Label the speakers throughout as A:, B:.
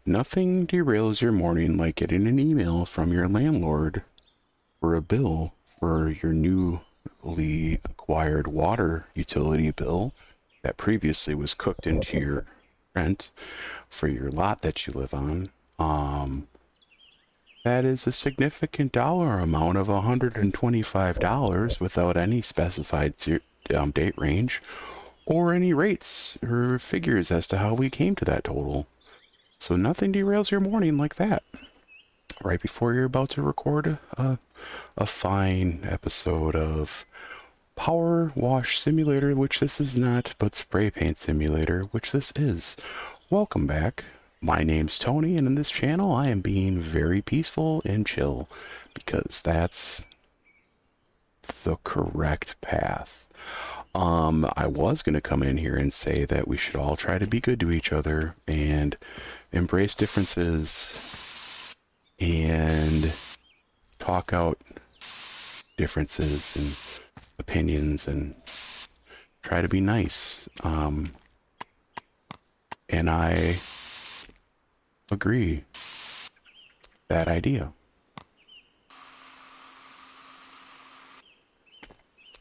A: Nothing derails your morning like getting an email from your landlord for a bill for your newly acquired water utility bill that previously was cooked into your rent for your lot that you live on. That is a significant dollar amount of $125 without any specified date range or any rates or figures as to how we came to that total. So nothing derails your morning like that. Right before you're about to record a fine episode of Power Wash Simulator, which this is not, but Spray Paint Simulator, which this is. Welcome back. My name's Tony, and in this channel I am being very peaceful and chill, because that's the correct path. I was going to come in here and say that we should all try to be good to each other and embrace differences and talk out differences and opinions and try to be nice. And I agree. Bad idea.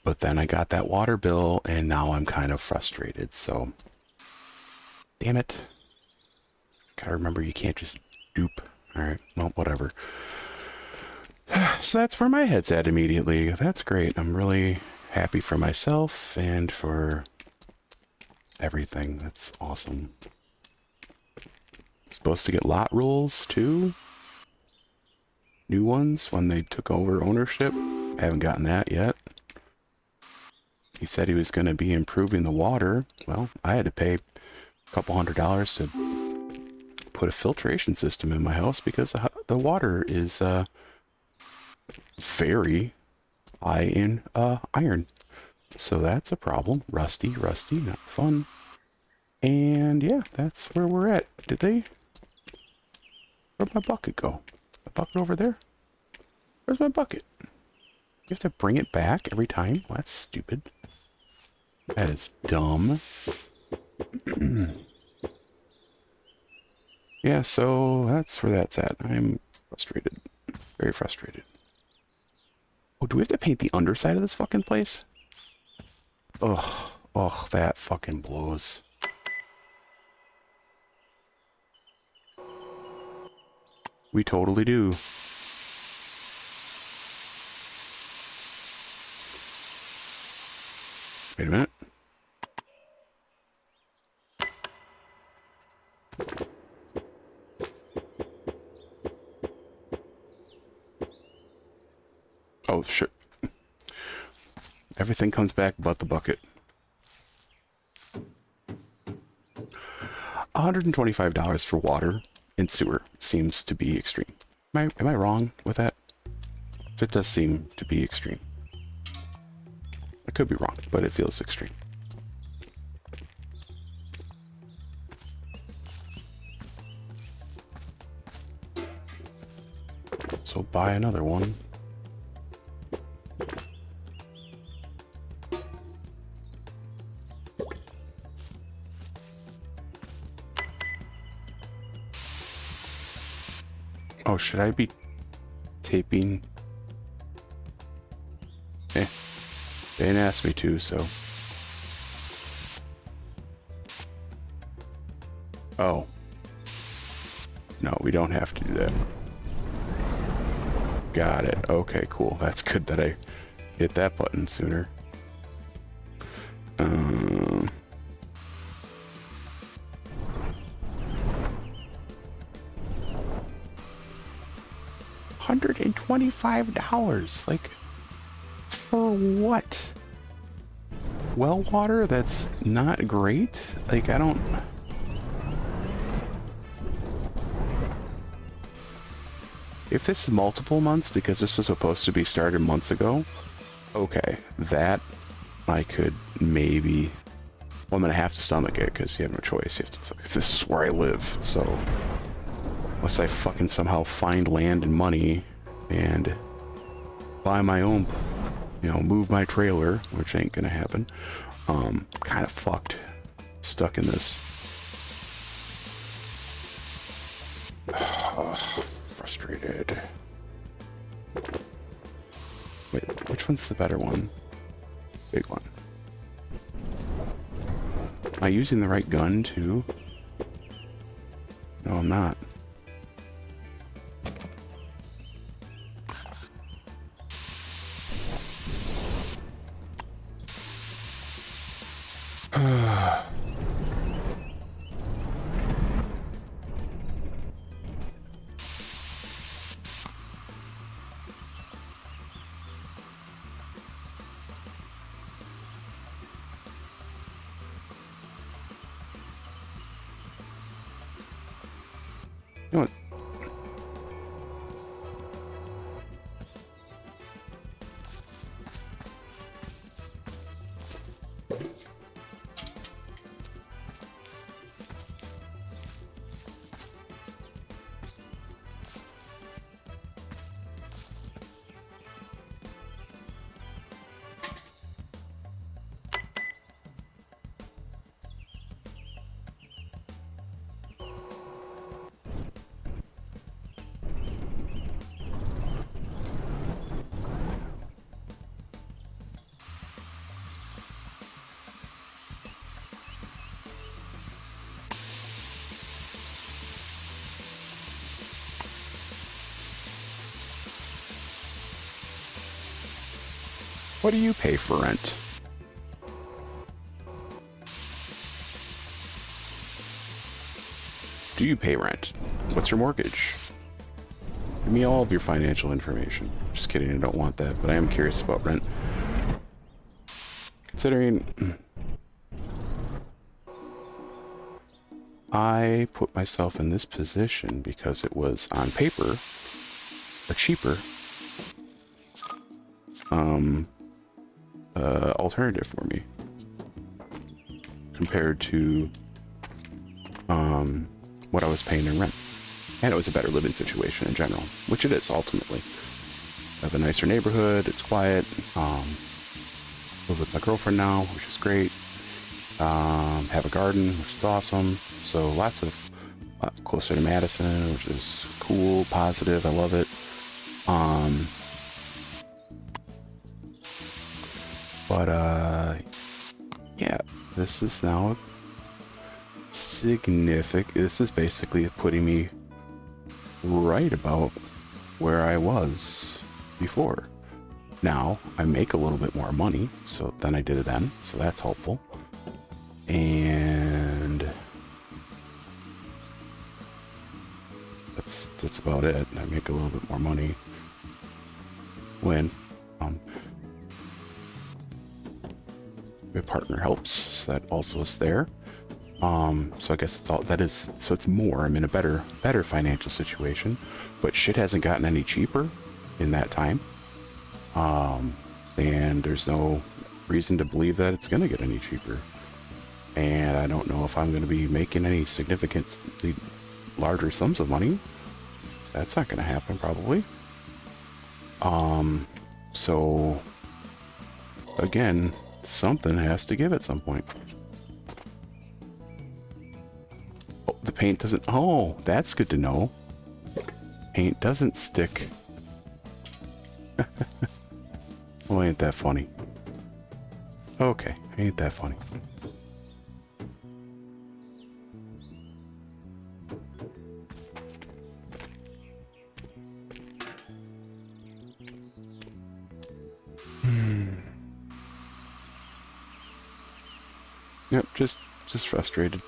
A: But then I got that water bill and now I'm kind of frustrated, so damn it. Gotta remember you can't just dupe. Alright, well, whatever. So that's where my head's at immediately. That's great. I'm really happy for myself and for everything. That's awesome. Supposed to get lot rules too. New ones when they took over ownership. Haven't gotten that yet. He said he was going to be improving the water. Well, I had to pay a couple $100s to put a filtration system in my house because the water is very high in iron. So that's a problem. Rusty, not fun. And yeah, that's where we're at. Where'd my bucket go? The bucket over there? Where's my bucket? You have to bring it back every time? Well, that's stupid. That is dumb. Yeah, so that's where that's at. I'm frustrated. Very frustrated. Oh, do we have to paint the underside of this fucking place? Ugh. Ugh, that fucking blows. We totally do. Wait a minute. Oh, shit. Everything comes back but the bucket. $125 for water and sewer seems to be extreme. Am I wrong with that? It does seem to be extreme. I could be wrong, but it feels extreme. So buy another one. Oh, should I be taping? Eh. They didn't ask me to, so. Oh. No, we don't have to do that. Got it. Okay, cool. That's good that I hit that button sooner. $125. Like, for what? Well water that's not great? Like, I don't... If this is multiple months, because this was supposed to be started months ago, okay, that I could maybe... Well, I'm gonna have to stomach it, because you have no choice. You have to, this is where I live, so... Unless I fucking somehow find land and money and buy my own, you know, move my trailer, which ain't gonna happen. Kind of fucked. Stuck in this Frustrated. Wait, which one's the better one? Big one. Am I using the right gun too? No, I'm not. You know what? What do you pay for rent? Do you pay rent? What's your mortgage? Give me all of your financial information. Just kidding, I don't want that, but I am curious about rent. Considering I put myself in this position because it was on paper a cheaper alternative for me compared to what I was paying in rent. And it was a better living situation in general, which it is ultimately. I have a nicer neighborhood, it's quiet, live with my girlfriend now, which is great. Have a garden, which is awesome. So lots of closer to Madison, which is cool, positive, I love it. Yeah, this is now significant. This is basically putting me right about where I was before. Now I make a little bit more money so than I did then, so that's helpful. And that's about it. I make a little bit more money when my partner helps, so that also is there. So I guess it's all that is. So it's more. I'm in a better financial situation, but shit hasn't gotten any cheaper in that time. And there's no reason to believe that it's gonna get any cheaper. And I don't know if I'm gonna be making any significantly larger sums of money. That's not gonna happen probably. So again, something has to give at some point. Oh, the paint doesn't... Oh, that's good to know. Paint doesn't stick. Well, ain't that funny. Okay, ain't that funny. Yep, just frustrated.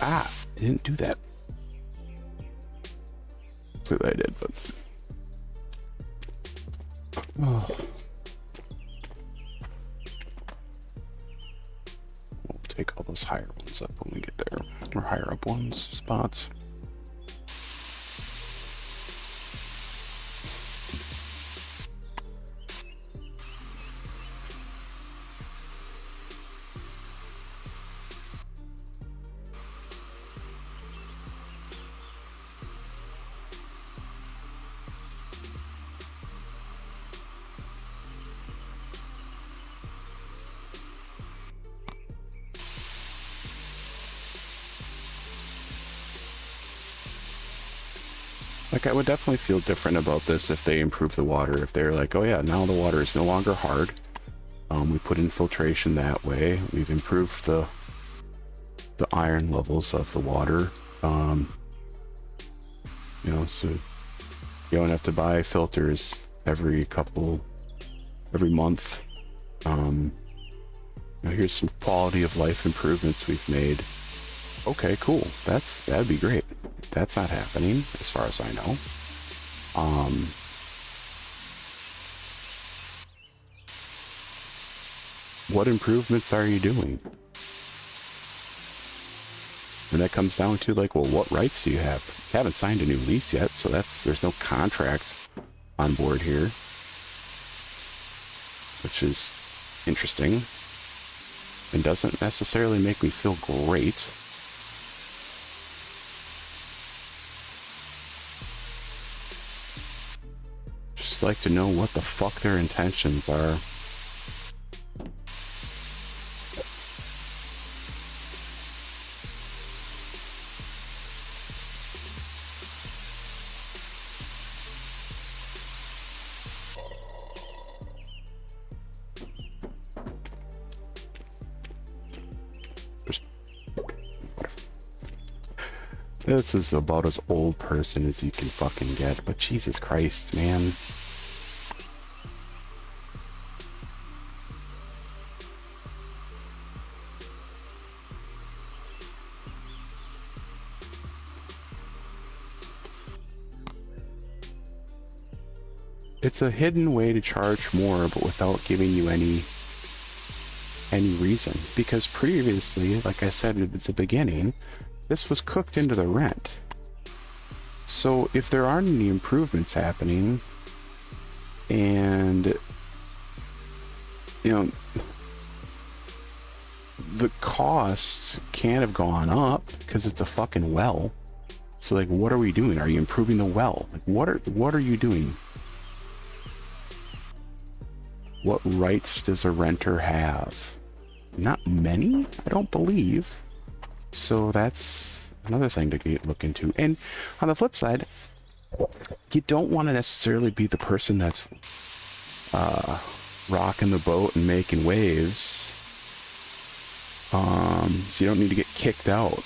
A: Ah, I didn't do that. Clearly I did, but... Oh. We'll take all those higher ones up when we get there. Or higher up ones, spots. Like, I would definitely feel different about this if they improve the water. If they're like, oh yeah, now the water is no longer hard. We put in filtration that way. We've improved the iron levels of the water. You know, so you don't have to buy filters every month. You know, here's some quality of life improvements we've made. Okay, cool. That'd be great. That's not happening, as far as I know. What improvements are you doing? And that comes down to, like, well, what rights do you have? You haven't signed a new lease yet, so there's no contract on board here, which is interesting and doesn't necessarily make me feel great. Just like to know what the fuck their intentions are. This is about as old person as you can fucking get, but Jesus Christ, man. It's a hidden way to charge more, but without giving you any reason. Because previously, like I said at the beginning, this was cooked into the rent. So if there aren't any improvements happening, and, you know, the cost can't have gone up because it's a fucking well. So, like, what are we doing? Are you improving the well? Like, what are you doing? What rights does a renter have? Not many, I don't believe. So that's another thing to look into. And on the flip side, you don't want to necessarily be the person that's rocking the boat and making waves. So you don't need to get kicked out.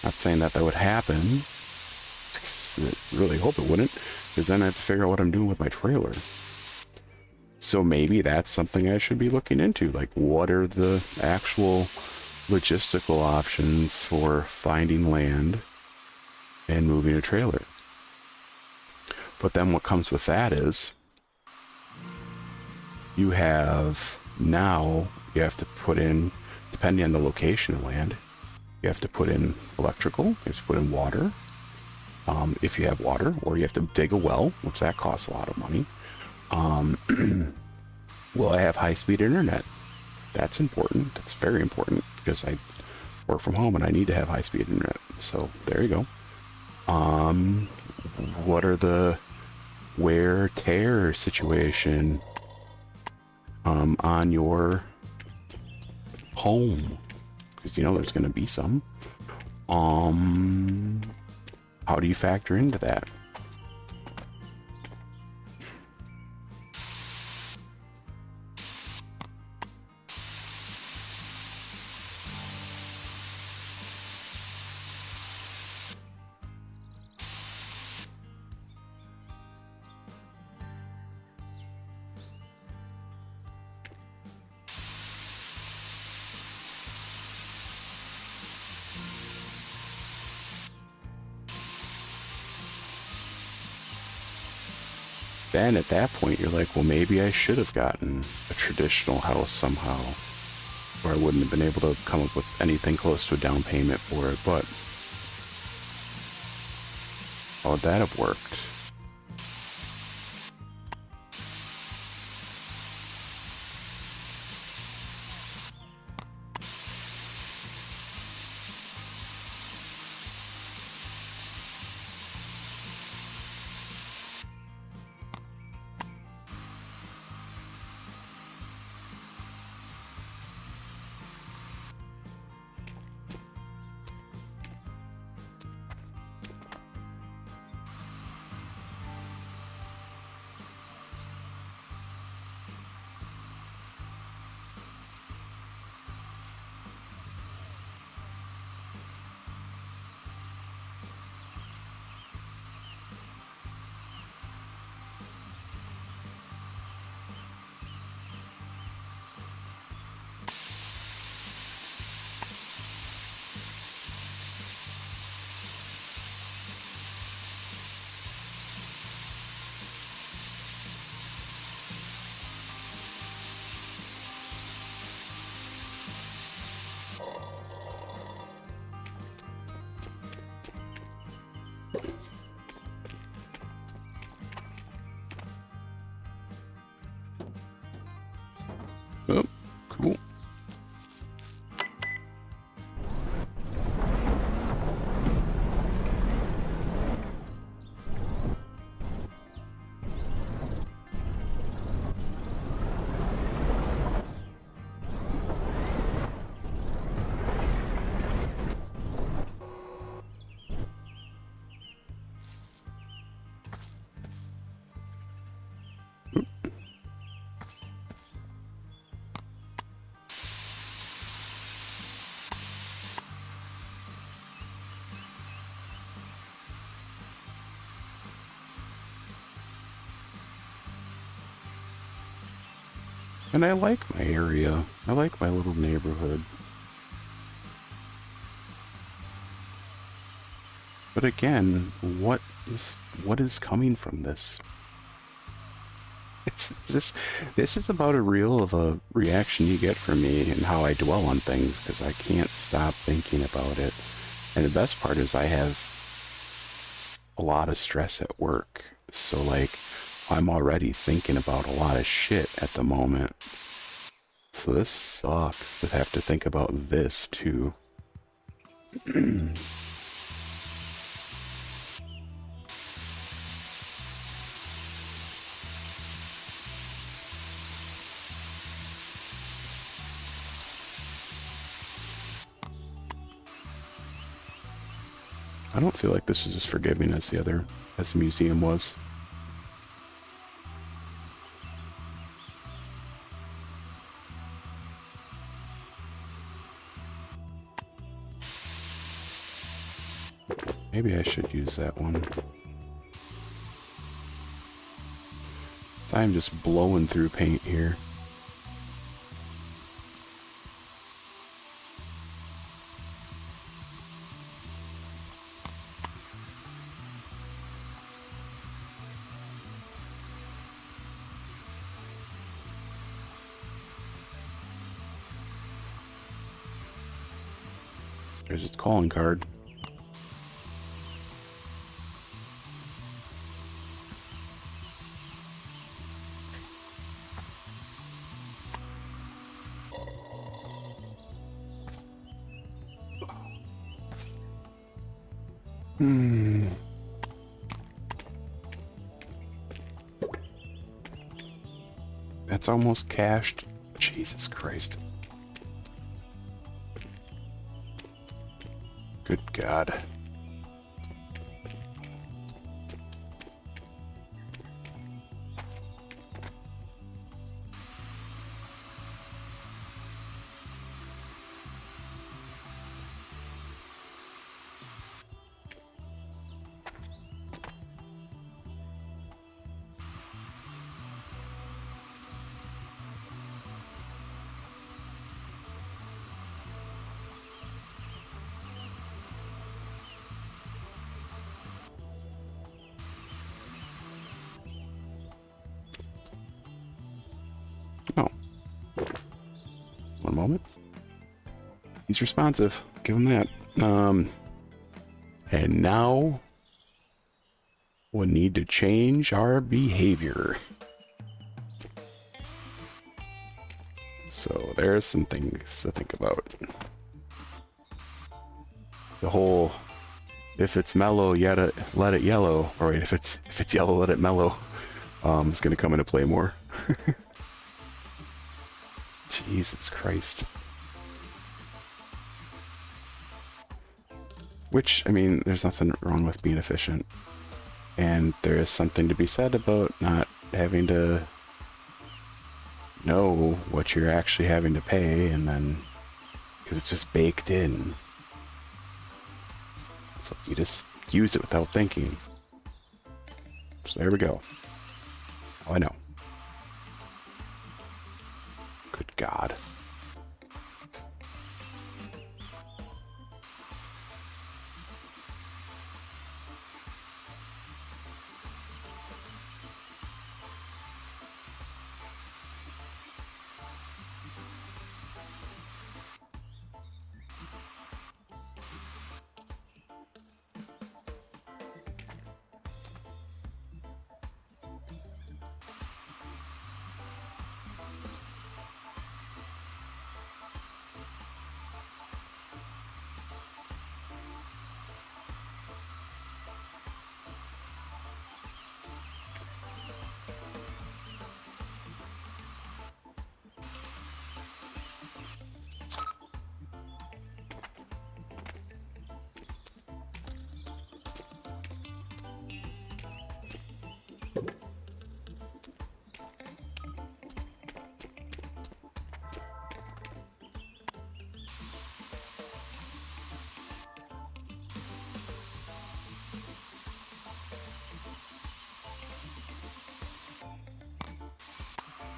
A: Not saying that would happen. I really hope it wouldn't, because then I have to figure out what I'm doing with my trailer. So maybe that's something I should be looking into. Like, what are the actual logistical options for finding land and moving a trailer? But then what comes with that is you have to put in, depending on the location of land, you have to put in electrical, you have to put in water, if you have water, or you have to dig a well, which that costs a lot of money. Will I have high-speed internet? That's important. That's very important, because I work from home and I need to have high-speed internet. So there you go. What are the wear tear situation on your home? Because you know there's going to be some. How do you factor into that? then at that point, you're like, well, maybe I should have gotten a traditional house somehow, or I wouldn't have been able to come up with anything close to a down payment for it, but how would that have worked? Oh, cool. And I like my area. I like my little neighborhood. But again, what is coming from this? This is about a reel of a reaction you get from me and how I dwell on things, because I can't stop thinking about it. And the best part is I have a lot of stress at work. So like, I'm already thinking about a lot of shit at the moment. So this sucks to have to think about this too. I don't feel like this is as forgiving as the museum was. Maybe I should use that one. I'm just blowing through paint here. There's its calling card. That's almost cached. Jesus Christ. Good God. moment. He's responsive. Give him that. And now we'll need to change our behavior. So there's some things to think about. The whole, if it's mellow, yet let it yellow. Or wait, if it's yellow, let it mellow. Is going to come into play more. Jesus Christ. Which, I mean, there's nothing wrong with being efficient. And there is something to be said about not having to know what you're actually having to pay, and then, because it's just baked in. So you just use it without thinking. So there we go. Oh, I know. Good God.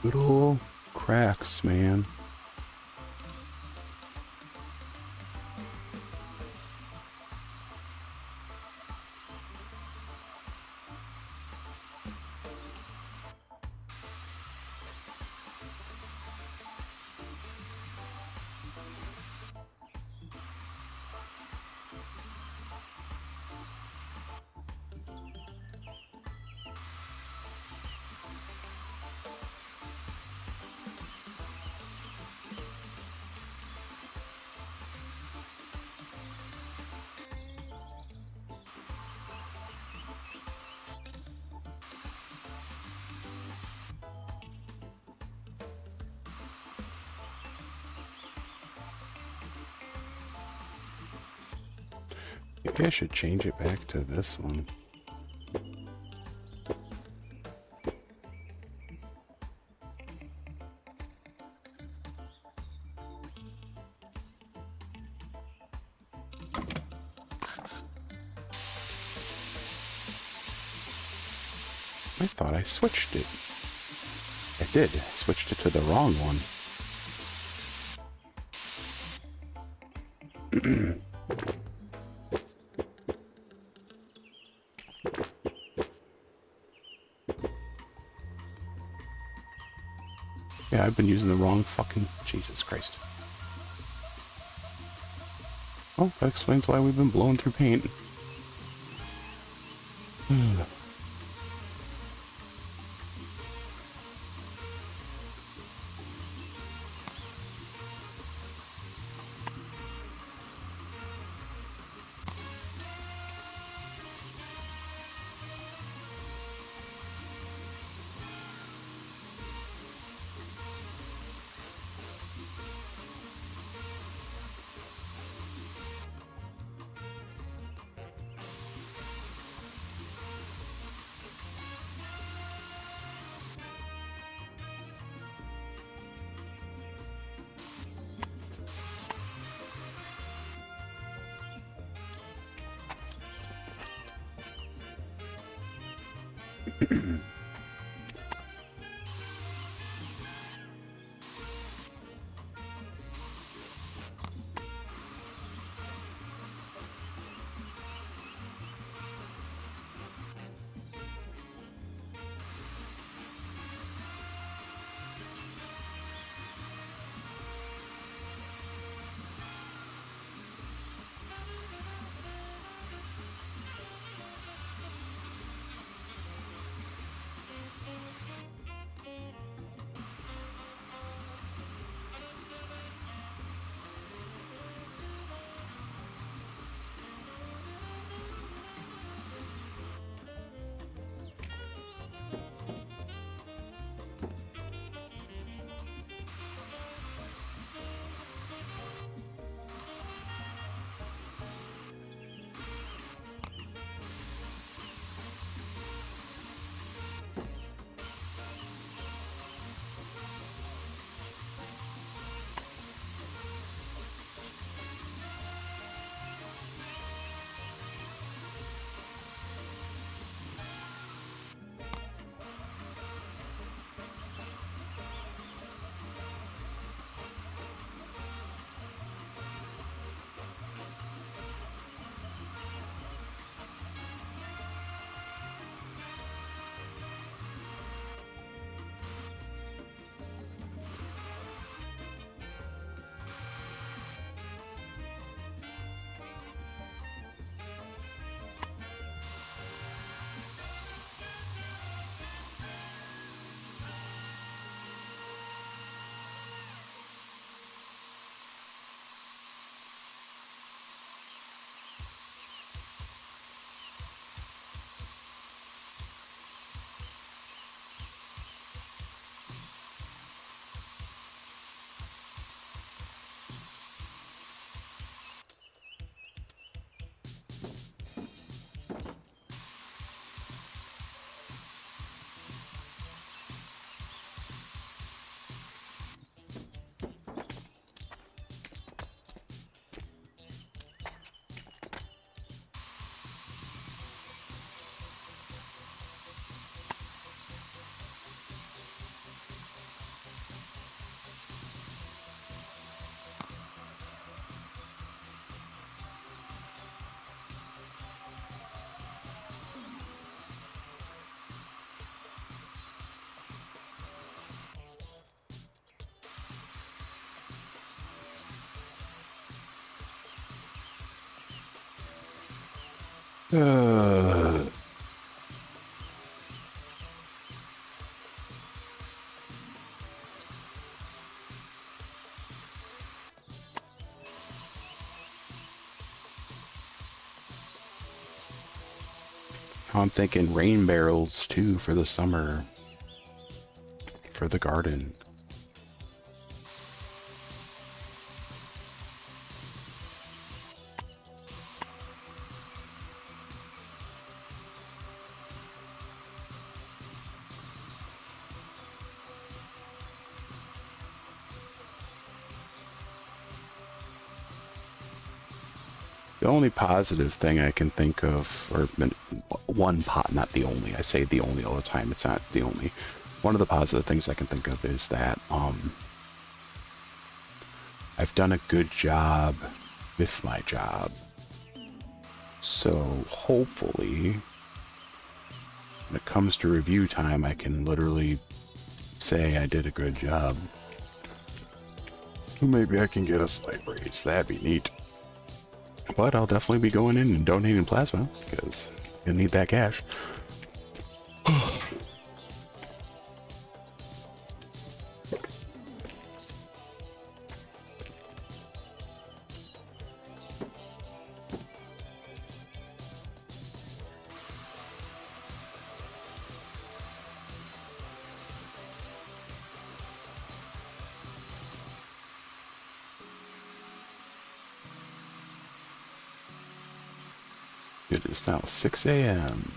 A: Little cracks, man. Maybe I should change it back to this one. I thought I switched it. I did. I switched it to the wrong one. Yeah, I've been using the wrong fucking... Jesus Christ. Well, that explains why we've been blowing through paint. Uh, I'm thinking rain barrels too for the summer, for the garden. The only positive thing I can think of, or one pot, not the only, I say the only all the time, it's not the only. One of the positive things I can think of is that I've done a good job with my job. So hopefully, when it comes to review time, I can literally say I did a good job. Maybe I can get a slight raise. That'd be neat. But I'll definitely be going in and donating plasma, because I need that cash. It is now 6 a.m.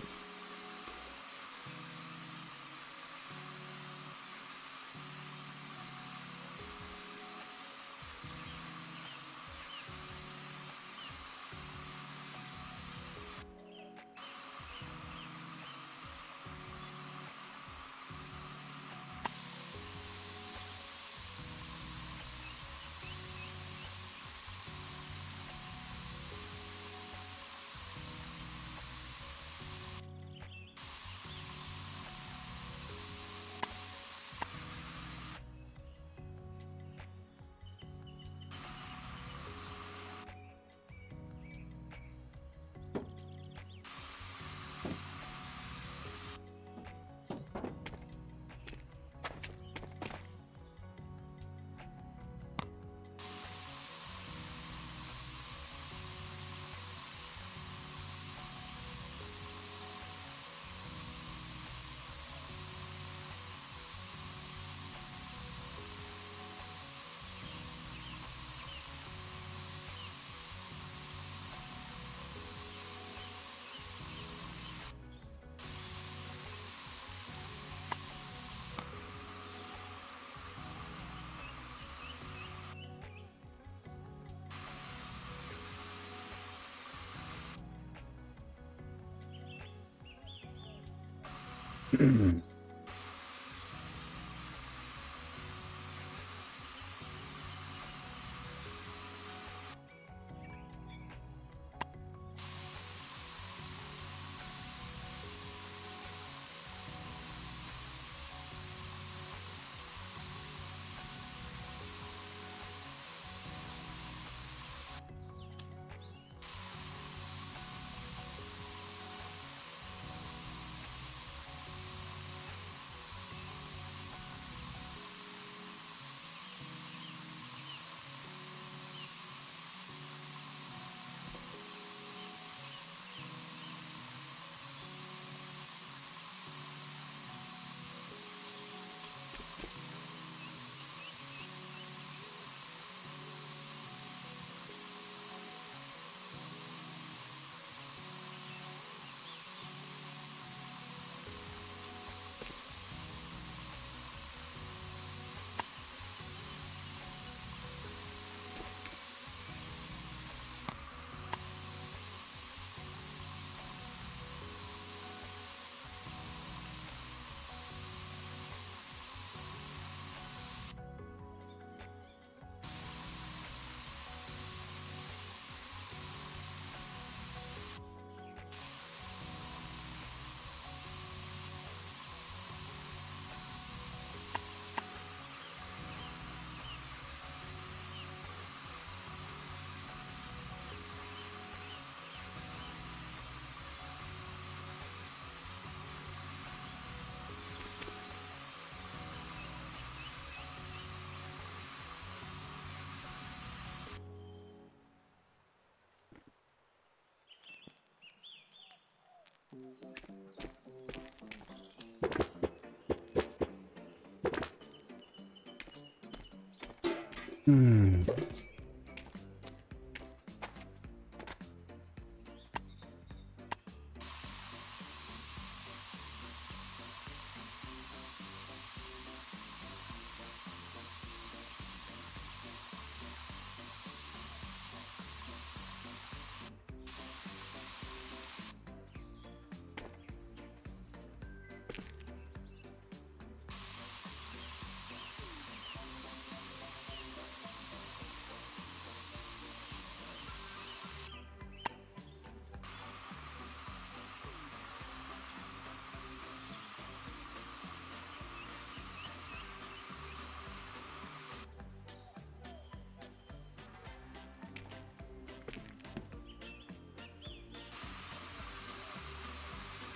A: Hmm.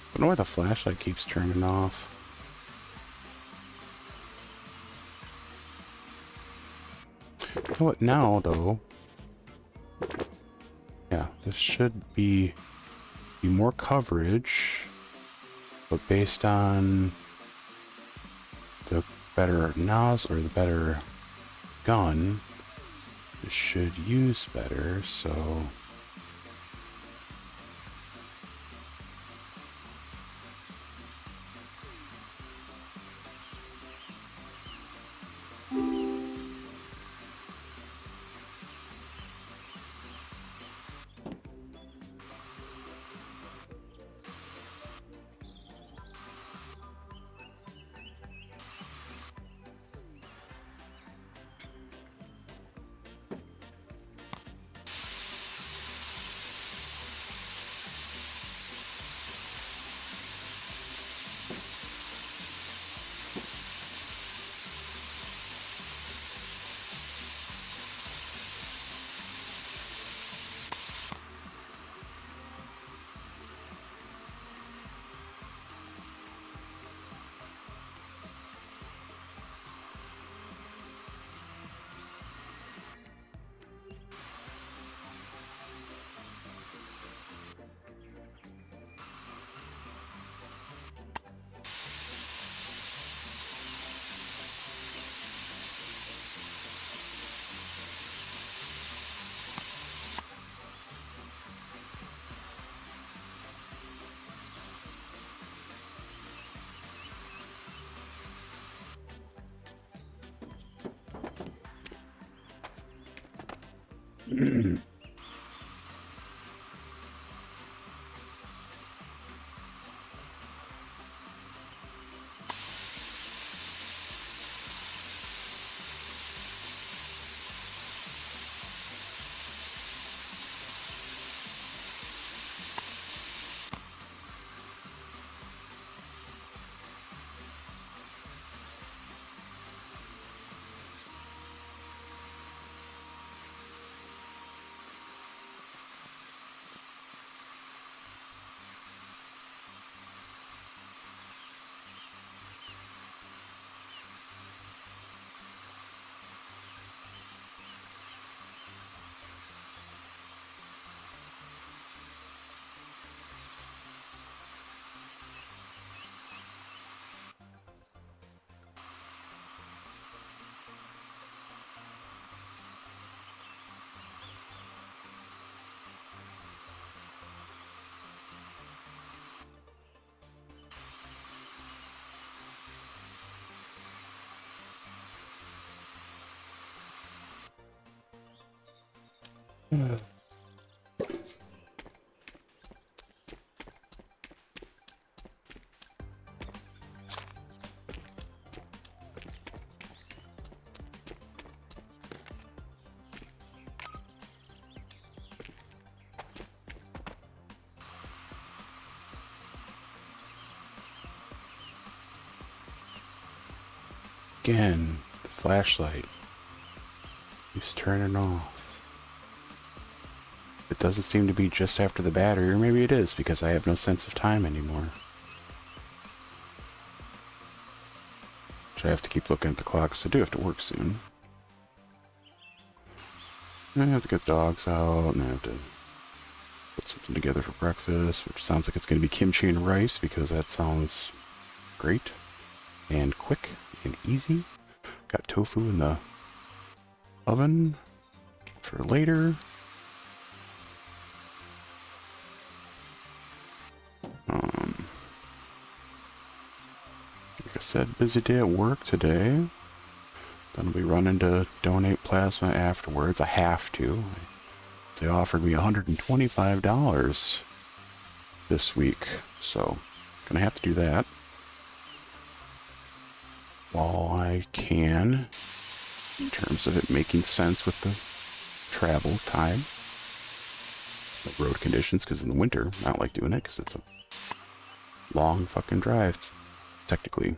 A: I don't know why the flashlight keeps turning off. You know what, now, though... Yeah, this should be more coverage, but based on the better nozzle, or the better gun, it should use better, so... Again, the flashlight keeps turning off. It doesn't seem to be just after the battery, or maybe it is because I have no sense of time anymore. So I have to keep looking at the clock because I do have to work soon. And I have to get dogs out, and I have to Put something together for breakfast, which sounds like it's going to be kimchi and rice because that sounds great and quick and easy. Got tofu in the oven for later. Like I said, busy day at work today. Then I'll be running to donate plasma afterwards. I have to. They offered me $125 this week, so gonna have to do that while I can, in terms of it making sense with the travel time, the road conditions, because in the winter I don't like doing it because it's a long fucking drive, technically.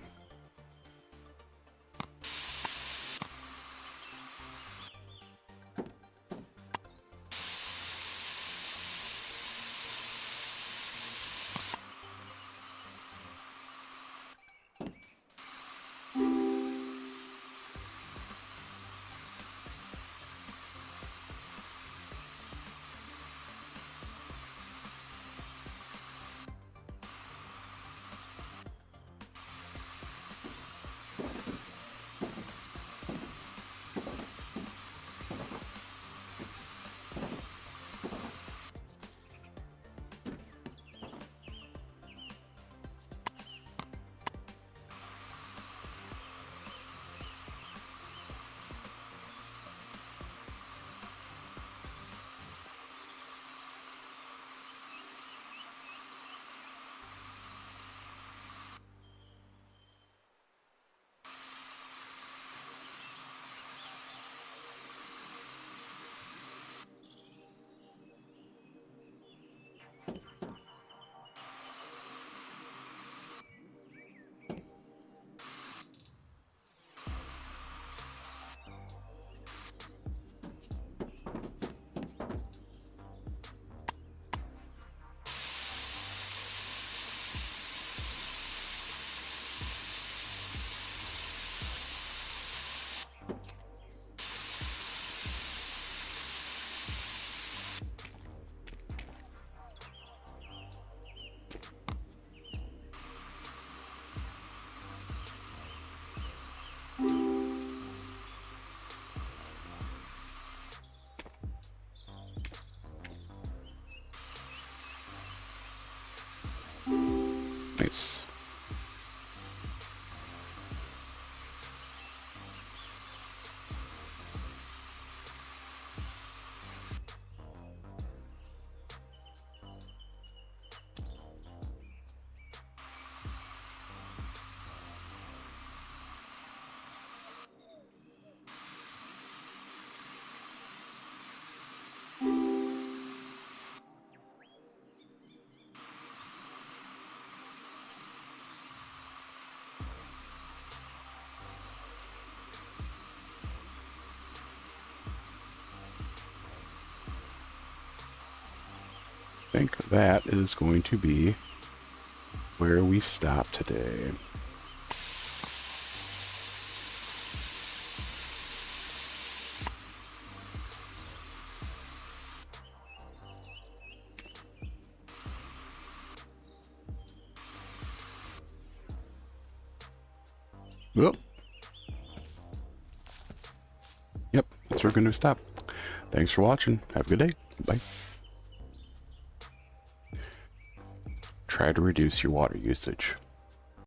A: Nice. I think that is going to be where we stop today. Well, yep, that's where we're going to stop. Thanks for watching. Have a good day. Bye. Try to reduce your water usage.